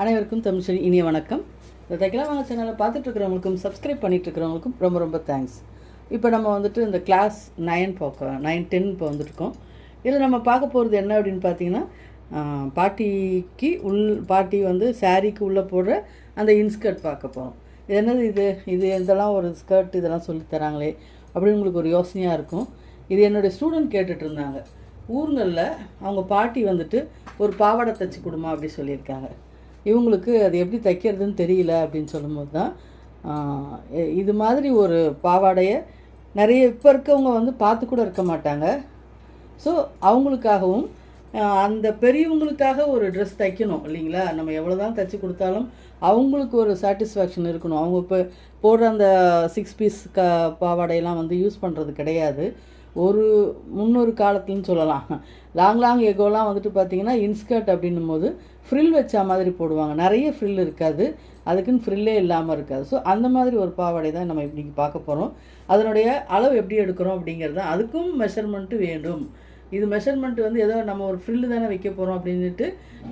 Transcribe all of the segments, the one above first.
அனைவருக்கும் தமிழ் இனிய வணக்கம். இந்த தைக்கலாம் வாங்க சேனலை பார்த்துட்ருக்கிறவங்களுக்கும் சப்ஸ்கிரைப் பண்ணிகிட்ருக்கிறவங்களுக்கும் ரொம்ப ரொம்ப தேங்க்ஸ். இப்போ நம்ம வந்துட்டு இந்த கிளாஸ் 9 10 இப்போ வந்துட்டுருக்கோம். இதில் நம்ம பார்க்க போகிறது என்ன அப்படின்னு பார்த்தீங்கன்னா, பாட்டி வந்து சாரீக்கு உள்ளே போடுற அந்த இன்ஸ்கர்ட் பார்க்க போகிறோம். இது என்னது இது இதெல்லாம் ஒரு ஸ்கர்ட் இதெல்லாம் சொல்லித்தராங்களே அப்படின்னு உங்களுக்கு ஒரு யோசனையாக இருக்கும். இது என்னுடைய ஸ்டூடெண்ட் கேட்டுட்டு இருந்தாங்க. ஊருங்களில் அவங்க பாட்டி வந்துட்டு ஒரு பாவாடை தைச்சி கொடுமா அப்படி சொல்லியிருக்காங்க. இவங்களுக்கு அது எப்படி தைக்கிறதுன்னு தெரியல அப்படின்னு சொல்லும்போது தான் இது மாதிரி ஒரு பாவாடையை நிறைய இப்போ இருக்கவங்க வந்து பார்த்து கூட இருக்க மாட்டாங்க. ஸோ அவங்களுக்காகவும் அந்த பெரியவங்களுக்காக ஒரு ட்ரெஸ் தைக்கணும் இல்லைங்களா. நம்ம எவ்வளோ தான் தைச்சி கொடுத்தாலும் அவங்களுக்கு ஒரு சாட்டிஸ்ஃபேக்ஷன் இருக்கணும். அவங்க இப்போ போடுற அந்த 6 பீஸ் பாவாடையெல்லாம் வந்து யூஸ் பண்ணுறது கிடையாது. ஒரு முன்னொரு காலத்துலன்னு சொல்லலாம். லாங் எகோலாம் வந்துட்டு பார்த்திங்கன்னா இன்ஸ்கர்ட் அப்படின்னும் போது ஃப்ரில் வச்ச மாதிரி போடுவாங்க. நிறைய ஃப்ரில் இருக்காது, அதுக்குன்னு ஃப்ரில்லே இல்லாமல் இருக்காது. ஸோ அந்த மாதிரி ஒரு பாவாடை தான் நம்ம இன்றைக்கி பார்க்க போகிறோம். அதனுடைய அளவு எப்படி எடுக்கிறோம் அப்படிங்கிறது தான். அதுக்கும் மெஷர்மெண்ட்டு வேண்டும். இது மெஷர்மெண்ட் வந்து ஏதோ நம்ம ஒரு ஃப்ரில்லு தானே வைக்க போகிறோம் அப்படின்ட்டு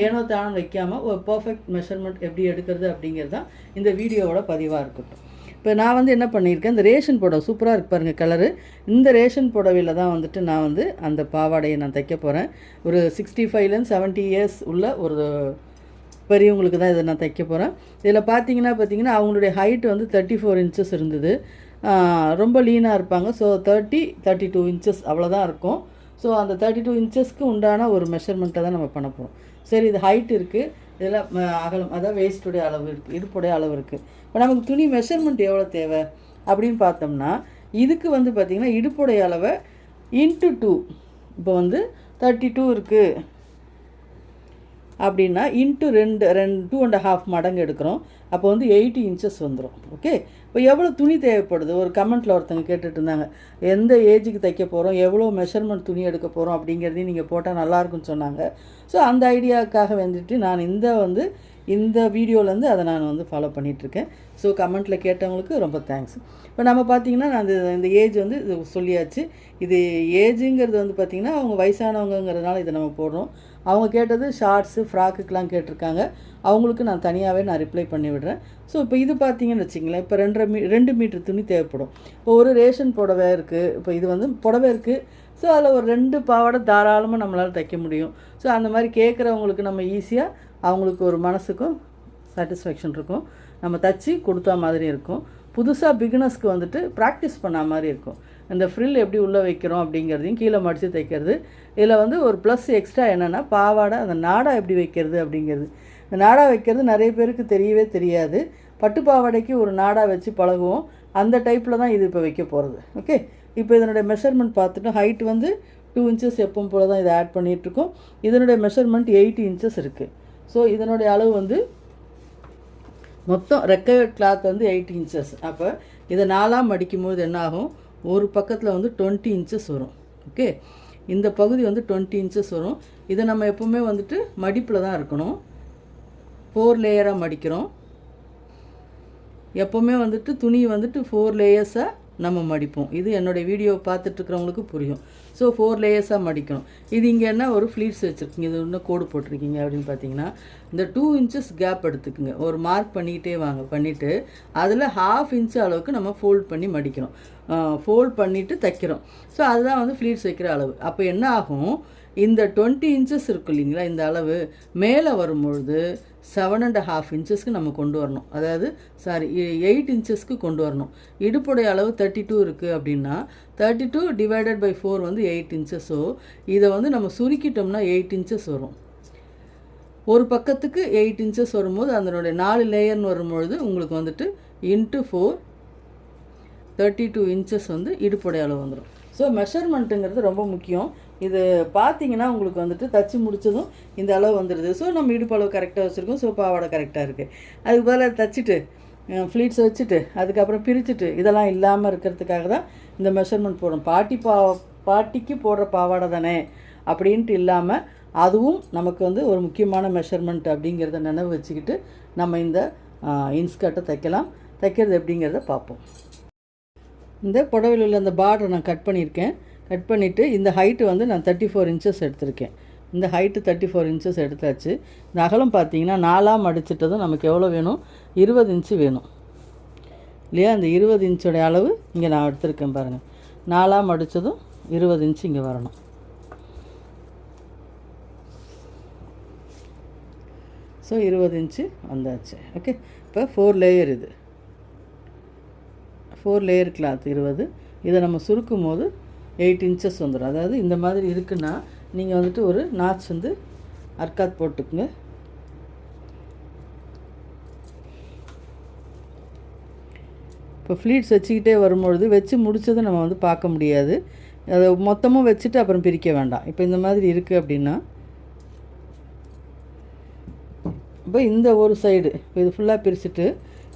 ஏனோ தானே வைக்காமல் ஒரு பர்ஃபெக்ட் மெஷர்மெண்ட் எப்படி எடுக்கிறது அப்படிங்கிறது தான் இந்த வீடியோவோட பதிவாக இருக்கட்டும். இப்போ நான் வந்து என்ன பண்ணியிருக்கேன், இந்த ரேஷன் புடவை சூப்பராக இருக்குது பாருங்கள் கலரு. இந்த ரேஷன் புடவையில் தான் வந்துட்டு நான் வந்து அந்த பாவாடையை நான் தைக்க போகிறேன். ஒரு 65லேருந்து 70 இயர்ஸ் உள்ள ஒரு பெரியவங்களுக்கு தான் இதை நான் தைக்க போகிறேன். இதில் பார்த்தீங்கன்னா அவங்களுடைய ஹைட் வந்து 34 இன்ச்சஸ் இருந்தது. ரொம்ப லீனாக இருப்பாங்க. ஸோ 32 இன்ச்சஸ் அவ்வளோதான் இருக்கும். ஸோ அந்த 32 இன்ச்சஸ்க்கு உண்டான ஒரு மெஷர்மெண்ட்டை தான் நம்ம பண்ண போகிறோம். சரி, இது ஹைட் இருக்குது, இதில் அகலம் அதாவது வேஸ்ட்டுடைய அளவு இருக்குது, இடுப்புடைய அளவு இருக்குது. இப்போ நமக்கு துணி மெஷர்மெண்ட் எவ்வளோ தேவை அப்படின்னு பார்த்தோம்னா, இதுக்கு வந்து பார்த்திங்கன்னா இடுப்புடைய அளவை இன்ட்டு 2. இப்போ வந்து 32 இருக்குது அப்படின்னா இன்ட்டு 2.5 மடங்கு எடுக்கிறோம். அப்போ வந்து 80 இன்ச்சஸ் வந்துடும். ஓகே, இப்போ எவ்வளோ துணி தேவைப்படுது? ஒரு கமெண்ட்டில் ஒருத்தங்க கேட்டுட்டு இருந்தாங்க, எந்த ஏஜுக்கு தைக்க போகிறோம், எவ்வளோ மெஷர்மெண்ட் துணி எடுக்க போகிறோம் அப்படிங்கிறதையும் நீங்கள் போட்டால் நல்லாயிருக்குன்னு சொன்னாங்க. ஸோ அந்த ஐடியாவுக்காக வந்துட்டு நான் இந்த வீடியோலேருந்து அதை நான் வந்து ஃபாலோ பண்ணிகிட்ருக்கேன். ஸோ கமெண்ட்டில் கேட்டவங்களுக்கு ரொம்ப தேங்க்ஸ். இப்போ நம்ம பார்த்திங்கன்னா நான் இந்த ஏஜ் வந்து இது சொல்லியாச்சு. இது ஏஜுங்கிறது வந்து பார்த்திங்கன்னா அவங்க வயசானவங்கிறதுனால இதை நம்ம போடுறோம். அவங்க கேட்டது ஷார்ட்ஸு ஃப்ராக்குக்கெலாம் கேட்டிருக்காங்க. அவங்களுக்கு நான் தனியாகவே நான் ரிப்ளை பண்ணி விடுறேன். ஸோ இப்போ இது பார்த்திங்கன்னு வச்சிங்களேன், இப்போ 2 மீட்டர் துணி தேவைப்படும். இப்போ ஒரு ரேஷன் புடவை இருக்குது, இப்போ இது வந்து புடவை இருக்குது. ஸோ அதில் ஒரு 2 பாவாடை தாராளமாக நம்மளால் தைக்க முடியும். ஸோ அந்த மாதிரி கேட்குறவங்களுக்கு நம்ம ஈஸியாக அவங்களுக்கு ஒரு மனசுக்கும் சாட்டிஸ்ஃபேக்ஷன் இருக்கும், நம்ம தைச்சி கொடுத்தா மாதிரி இருக்கும். புதுசாக பிகினர்ஸ்க்கு வந்துட்டு ப்ராக்டிஸ் பண்ண மாதிரி இருக்கும். இந்த ஃப்ரில் எப்படி உள்ளே வைக்கிறோம் அப்படிங்கிறதையும் கீழே மடித்து தைக்கிறது. இதில் வந்து ஒரு ப்ளஸ் எக்ஸ்ட்ரா என்னென்னா பாவாடை அந்த நாடா எப்படி வைக்கிறது அப்படிங்கிறது. இந்த நாடா வைக்கிறது நிறைய பேருக்கு தெரியவே தெரியாது. பட்டு பாவாடைக்கு ஒரு நாடா வச்சு பழகுவோம், அந்த டைப்பில் தான் இது இப்போ வைக்க போகிறது. ஓகே, இப்போ இதனுடைய மெஷர்மெண்ட் பார்த்துட்டு ஹைட் வந்து 2 இன்ச்சஸ் எப்பவும் போல் தான் இதை ஆட் பண்ணிகிட்ருக்கோம். இதனுடைய மெஷர்மெண்ட் 80 இன்ச்சஸ் இருக்குது. ஸோ இதனுடைய அளவு வந்து மொத்தம் ரெக்கையட் கிளாத் வந்து 80 இன்ச்சஸ். அப்போ இதை 4ஆக மடிக்கும்போது என்ன ஆகும், ஒரு பக்கத்தில் வந்து 20 இன்ச்சஸ் வரும். ஓகே, இந்த பகுதி வந்து 20 இன்ச்சஸ் வரும். இதை நம்ம எப்போவுமே வந்துட்டு மடிப்பில் தான் இருக்கணும். 4 லேயராக மடிக்கிறோம். எப்போவுமே வந்துட்டு துணி வந்துட்டு 4 லேயர்ஸாக நம்ம மடிப்போம். இது என்னுடைய வீடியோ பார்த்துட்ருக்கிறவங்களுக்கு புரியும். ஸோ 4 லேயர்ஸாக மடிக்கணும். இது இங்கே என்ன ஒரு ஃப்ளீட்ஸ் வச்சுருக்கீங்க, இது இன்னும் கோடு போட்டிருக்கீங்க அப்படின்னு பார்த்தீங்கன்னா, இந்த 2 இன்ச்சஸ் கேப் எடுத்துக்குங்க. ஒரு மார்க் பண்ணிக்கிட்டே வாங்க. பண்ணிவிட்டு அதில் 1/2 இன்ச்சு அளவுக்கு நம்ம ஃபோல்ட் பண்ணி மடிக்கிறோம். ஃபோல்ட் பண்ணிவிட்டு தைக்கிறோம். ஸோ அதுதான் வந்து ஃப்ளீட்ஸ் வைக்கிற அளவு. அப்போ என்ன ஆகும், இந்த 20 இன்ச்சஸ் இருக்கும் இல்லைங்களா, இந்த அளவு மேலே வரும்பொழுது 7.5 இன்ச்சஸ்க்கு நம்ம கொண்டு வரணும். அதாவது 8 இன்ச்சஸ்க்கு கொண்டு வரணும். இடுப்புடைய அளவு 32 இருக்குது அப்படின்னா 32 டிவைடட் பை 4 வந்து 8 இன்ச்சஸோ, இதை வந்து நம்ம சுருக்கிட்டோம்னா 8 இன்ச்சஸ் வரும். ஒரு பக்கத்துக்கு 8 இன்ச்சஸ் வரும்போது அதனுடைய 4 லேயர்னு வரும்பொழுது உங்களுக்கு வந்துட்டு இன்ட்டு 4 32 இன்ச்சஸ் வந்து இடுப்புடைய அளவு வந்துடும். ஸோ மெஷர்மெண்ட்டுங்கிறது ரொம்ப முக்கியம். இது பார்த்தீங்கன்னா உங்களுக்கு வந்துட்டு தச்சு முடித்ததும் இந்த அளவு வந்துடுது. ஸோ நம்ம இடுப்பு அளவு கரெக்டாக வச்சுருக்கோம். ஸோ பாவாடை கரெக்டாக இருக்குது. அதுக்கு பதிலாக தச்சுட்டு ஃப்ளீட்ஸை வச்சுட்டு அதுக்கப்புறம் பிரிச்சுட்டு இதெல்லாம் இல்லாமல் இருக்கிறதுக்காக தான் இந்த மெஷர்மெண்ட் போடுறோம். பாட்டிக்கு போடுற பாவாடை தானே அப்படின்ட்டு இல்லாமல் அதுவும் நமக்கு வந்து ஒரு முக்கியமான மெஷர்மெண்ட் அப்படிங்கிறத நினைவு வச்சுக்கிட்டு நம்ம இந்த இன்ஸ்கர்ட்டை தைக்கிறது எப்படிங்கிறத பார்ப்போம். இந்த புடவையில் உள்ள அந்த பார்டரை நான் கட் பண்ணியிருக்கேன். கட் பண்ணிவிட்டு இந்த ஹைட்டு வந்து நான் 34 இன்ச்சஸ் எடுத்திருக்கேன். இந்த ஹைட்டு 34 இன்ச்சஸ் எடுத்தாச்சு. இந்த அகலம் பார்த்தீங்கன்னா 4ஆக மடிச்சிட்டதும் நமக்கு எவ்வளோ வேணும், 20 இன்ச்சு வேணும் இல்லையா. இந்த 20 இன்ச்சோடைய அளவு இங்கே நான் எடுத்திருக்கேன் பாருங்கள். 4ஆக மடித்ததும் 20 இன்ச்சு இங்கே வரணும். ஸோ 20 இன்ச்சு வந்தாச்சு. ஓகே, இப்போ 4 லேயர், இது 4 லேயர் கிளாத் 20. இதை நம்ம சுருக்கும் போது 8 இன்ச்சஸ் வந்துடும். அதாவது இந்த மாதிரி இருக்குன்னா நீங்கள் வந்துட்டு ஒரு நாச் வந்து அர்க்காத் போட்டுக்குங்க. இப்போ ஃப்ளீட்ஸ் வச்சுக்கிட்டே வரும்பொழுது வச்சு முடித்ததை நம்ம வந்து பார்க்க முடியாது. அதை மொத்தமும் வச்சுட்டு அப்புறம் பிரிக்க வேண்டாம். இப்போ இந்த மாதிரி இருக்குது அப்படின்னா இப்போ இந்த ஒரு சைடு இப்போ இது ஃபுல்லாக பிரிச்சுட்டு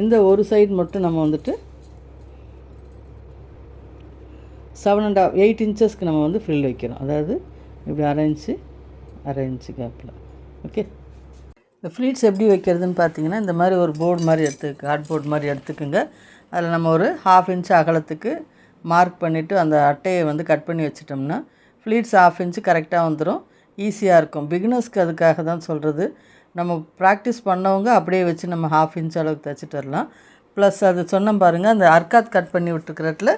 இந்த ஒரு சைடு மட்டும் நம்ம வந்துட்டு 8 இன்ச்சஸ்க்கு நம்ம வந்து ஃப்ரில் வைக்கிறோம். அதாவது இப்படி அரை இன்ச்சு கேப்பில். ஓகே, இந்த ஃப்ளீட்ஸ் எப்படி வைக்கிறதுன்னு பார்த்தீங்கன்னா இந்த மாதிரி ஒரு போர்டு மாதிரி கார்ட்போர்ட் மாதிரி எடுத்துக்கோங்க. அதில் நம்ம ஒரு 1/2 இன்ச்சு அகலத்துக்கு மார்க் பண்ணிவிட்டு அந்த அட்டையை வந்து கட் பண்ணி வச்சிட்டோம்னா ஃப்ளீட்ஸ் 1/2 இன்ச்சு கரெக்டாக வந்துடும். ஈஸியாக இருக்கும். பிகினர்ஸ்க்கு அதுக்காக தான் சொல்கிறது. நம்ம ப்ராக்டிஸ் பண்ணவங்க அப்படியே வச்சு நம்ம 1/2 இன்ச் அளவுக்கு தைச்சிட்டு வரலாம். ப்ளஸ் அது சொன்னோம் பாருங்கள், அந்த அர்க்காத் கட் பண்ணி விட்டுருக்கிறதுல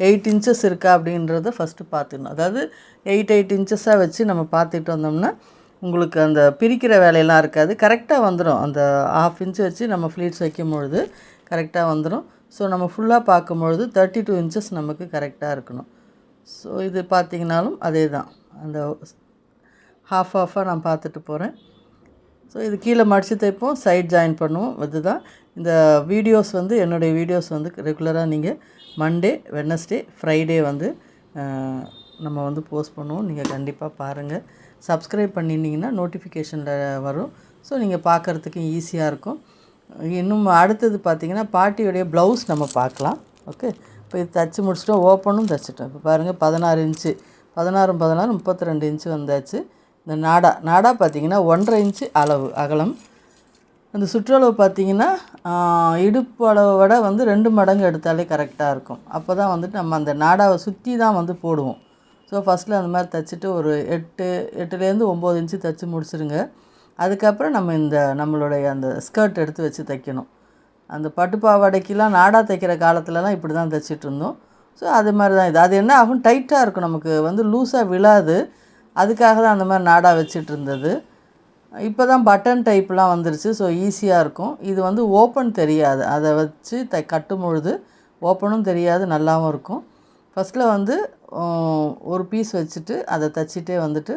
8 இன்ச்சஸ் இருக்கா அப்படின்றத ஃபஸ்ட்டு பார்த்துக்கணும். அதாவது 8 இன்ச்சஸாக வச்சு நம்ம பார்த்துட்டு வந்தோம்னா உங்களுக்கு அந்த பிரிக்கிற வேலையெல்லாம் இருக்காது. கரெக்டாக வந்துடும். அந்த 1/2 இன்ச்சு வச்சு நம்ம ஃப்ளீட்ஸ் வைக்கும்பொழுது கரெக்டாக வந்துடும். ஸோ நம்ம ஃபுல்லாக பார்க்கும்பொழுது 32 இன்ச்சஸ் நமக்கு கரெக்டாக இருக்கணும். ஸோ இது பார்த்திங்கனாலும் அதே தான். அந்த ஹாஃபாக நான் பார்த்துட்டு போகிறேன். ஸோ இது கீழே மடித்து தைப்போம், சைட் ஜாயின் பண்ணுவோம். இதுதான் இந்த வீடியோஸ் வந்து என்னுடைய வீடியோஸ் வந்து ரெகுலராக நீங்கள் மண்டே, வெட்னஸ்டே, ஃப்ரைடே வந்து நம்ம வந்து போஸ்ட் பண்ணுவோம். நீங்கள் கண்டிப்பாக பாருங்கள். சப்ஸ்கிரைப் பண்ணியிருந்தீங்கன்னா நோட்டிஃபிகேஷனில் வரும். ஸோ நீங்கள் பார்க்குறதுக்கு ஈஸியாக இருக்கும். இன்னும் அடுத்தது பார்த்திங்கன்னா பாட்டியோடைய ப்ளவுஸ் நம்ம பார்க்கலாம். ஓகே, இப்போ இது தைச்சி முடிச்சிட்டோம், ஓப்பனும் தைச்சிட்டோம். இப்போ பாருங்கள் 16 இன்ச்சு, 16 32 இன்ச்சு வந்தாச்சு. இந்த நாடா பார்த்திங்கன்னா 1.5 இன்ச்சு அகலம். அந்த சுற்றளவு பார்த்திங்கன்னா இடுப்பு அளவை விட வந்து 2 மடங்கு எடுத்தாலே கரெக்டாக இருக்கும். அப்போ தான் வந்துட்டு நம்ம அந்த நாடாவை சுற்றி தான் வந்து போடுவோம். ஸோ ஃபஸ்ட்டில் அந்த மாதிரி தைச்சிட்டு ஒரு 8லேருந்து 9 இன்ச்சு தைச்சி முடிச்சுருங்க. அதுக்கப்புறம் நம்ம நம்மளுடைய அந்த ஸ்கர்ட் எடுத்து வச்சு தைக்கணும். அந்த பட்டு பாவாடைக்கெலாம் நாடா தைக்கிற காலத்துலலாம் இப்படி தான் தைச்சிட்டு இருந்தோம். ஸோ அது மாதிரி தான் இது. அது என்ன ஆகும், டைட்டாக இருக்கும், நமக்கு வந்து லூஸாக விழாது. அதுக்காக தான் அந்த மாதிரி நாடா வச்சிட்டு இருந்தது. இப்போ தான் பட்டன் டைப்லாம் வந்துருச்சு. ஸோ ஈஸியாக இருக்கும். இது வந்து ஓப்பன் தெரியாது. அதை வச்சு கட்டும் பொழுது ஓப்பனும் தெரியாது, நல்லாவும் இருக்கும். ஃபஸ்ட்டில் வந்து ஒரு பீஸ் வச்சுட்டு அதை தைச்சிட்டே வந்துட்டு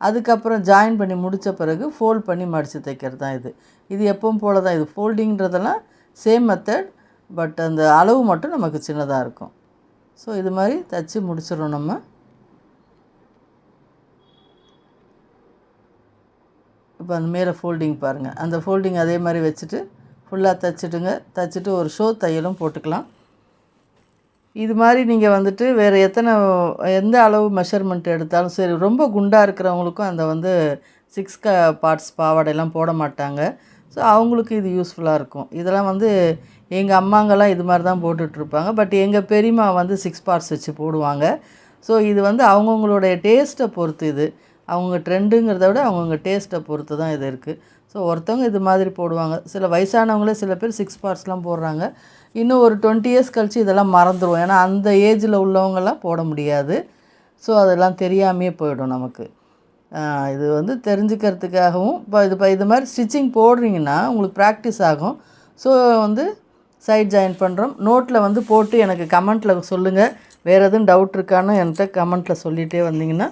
அதுக்கப்புறம் ஜாயின் பண்ணி முடித்த பிறகு ஃபோல்ட் பண்ணி மடித்து தைக்கிறது தான் இது. இது எப்பவும் போல தான். இது ஃபோல்டிங்கிறதெல்லாம் சேம் மெத்தட். பட் அந்த அளவு மட்டும் நமக்கு சின்னதாக இருக்கும். ஸோ இது மாதிரி தைச்சி முடிச்சிடணும் நம்ம. இப்போ அந்த மேலே ஃபோல்டிங் பாருங்கள். அந்த ஃபோல்டிங் அதே மாதிரி வச்சுட்டு ஃபுல்லாக தைச்சிட்டு ஒரு ஷோ தையலும் போட்டுக்கலாம். இது மாதிரி நீங்கள் வந்துட்டு வேறு எந்த அளவு மெஷர்மெண்ட் எடுத்தாலும் சரி, ரொம்ப குண்டாக இருக்கிறவங்களுக்கும் அந்த வந்து 6 பார்ட்ஸ் பாவாடையெல்லாம் போட மாட்டாங்க. ஸோ அவங்களுக்கு இது யூஸ்ஃபுல்லாக இருக்கும். இதெல்லாம் வந்து எங்கள் அம்மாங்கெல்லாம் இது மாதிரி தான் போட்டுட்ருப்பாங்க. பட் எங்கள் பெரியம்மா வந்து 6 பார்ட்ஸ் வச்சு போடுவாங்க. ஸோ இது வந்து அவங்கவுங்களுடைய டேஸ்ட்டை பொறுத்து. இது அவங்க ட்ரெண்டுங்கிறத விட அவங்கவுங்க டேஸ்ட்டை பொறுத்து தான் இது இருக்குது. ஸோ ஒருத்தவங்க இது மாதிரி போடுவாங்க. சில வயசானவங்களே சில பேர் 6 பார்ட்ஸ்லாம் போடுறாங்க. இன்னும் ஒரு 20 இயர்ஸ் கழித்து இதெல்லாம் மறந்துடுவோம். ஏன்னா அந்த ஏஜில் உள்ளவங்கெல்லாம் போட முடியாது. ஸோ அதெல்லாம் தெரியாமையே போயிடும் நமக்கு. இது வந்து தெரிஞ்சுக்கிறதுக்காகவும் இப்போ இது மாதிரி ஸ்டிச்சிங் போடுறீங்கன்னா உங்களுக்கு ப்ராக்டிஸ் ஆகும். ஸோ வந்து சைட் ஜாயின் பண்ணுறோம். நோட்டில் வந்து போட்டு எனக்கு கமெண்ட்டில் சொல்லுங்கள். வேறு எதுவும் டவுட் இருக்கான்னு என்கிட்ட கமெண்ட்டில் சொல்லிகிட்டே வந்தீங்கன்னா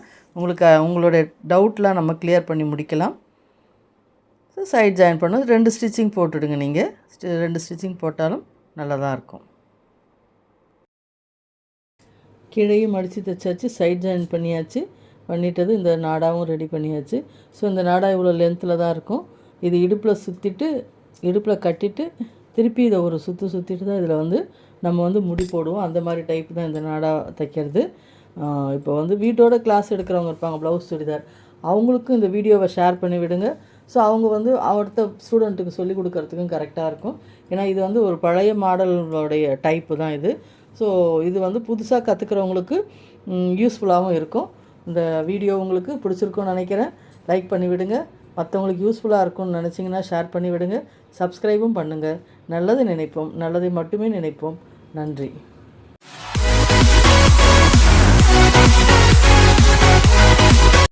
உங்களுடைய டவுட்லாம் நம்ம கிளியர் பண்ணி முடிக்கலாம். ஸோ சைட் ஜாயின் பண்ணது 2 ஸ்டிச்சிங் போட்டுடுங்க. நீங்கள் 2 ஸ்டிச்சிங் போட்டாலும் நல்லா தான் இருக்கும். கீழையும் மடித்து தைச்சாச்சு, சைட் ஜாயின் பண்ணிட்டது. இந்த நாடாவும் ரெடி பண்ணியாச்சு. ஸோ இந்த நாடா இவ்வளோ லென்த்தில் தான் இருக்கும். இது இடுப்பில் கட்டிட்டு திருப்பி இதை ஒரு சுற்றிட்டு தான் இதில் வந்து நம்ம வந்து முடி போடுவோம். அந்த மாதிரி டைப் தான் இந்த நாடா தைக்கிறது. இப்போ வந்து வீட்டோட கிளாஸ் எடுக்கிறவங்க இருப்பாங்க, ப்ளவுஸ் சுடிதார், அவங்களுக்கும் இந்த வீடியோவை ஷேர் பண்ணி விடுங்க. ஸோ அவங்க வந்து அடுத்த ஸ்டூடெண்ட்டுக்கு சொல்லிக் கொடுக்கறதுக்கும் கரெக்டாக இருக்கும். ஏன்னா இது வந்து ஒரு பழைய மாடலுடைய டைப்பு தான் இது. ஸோ இது வந்து புதுசாக கற்றுக்கிறவங்களுக்கு யூஸ்ஃபுல்லாகவும் இருக்கும். இந்த வீடியோ உங்களுக்கு பிடிச்சிருக்குன்னு நினைக்கிறேன். லைக் பண்ணிவிடுங்க. மற்றவங்களுக்கு யூஸ்ஃபுல்லாக இருக்கும்னு நினச்சிங்கன்னா ஷேர் பண்ணிவிடுங்க. சப்ஸ்கிரைபும் பண்ணுங்கள். நல்லது நினைப்போம், நல்லதை மட்டுமே நினைப்போம். நன்றி.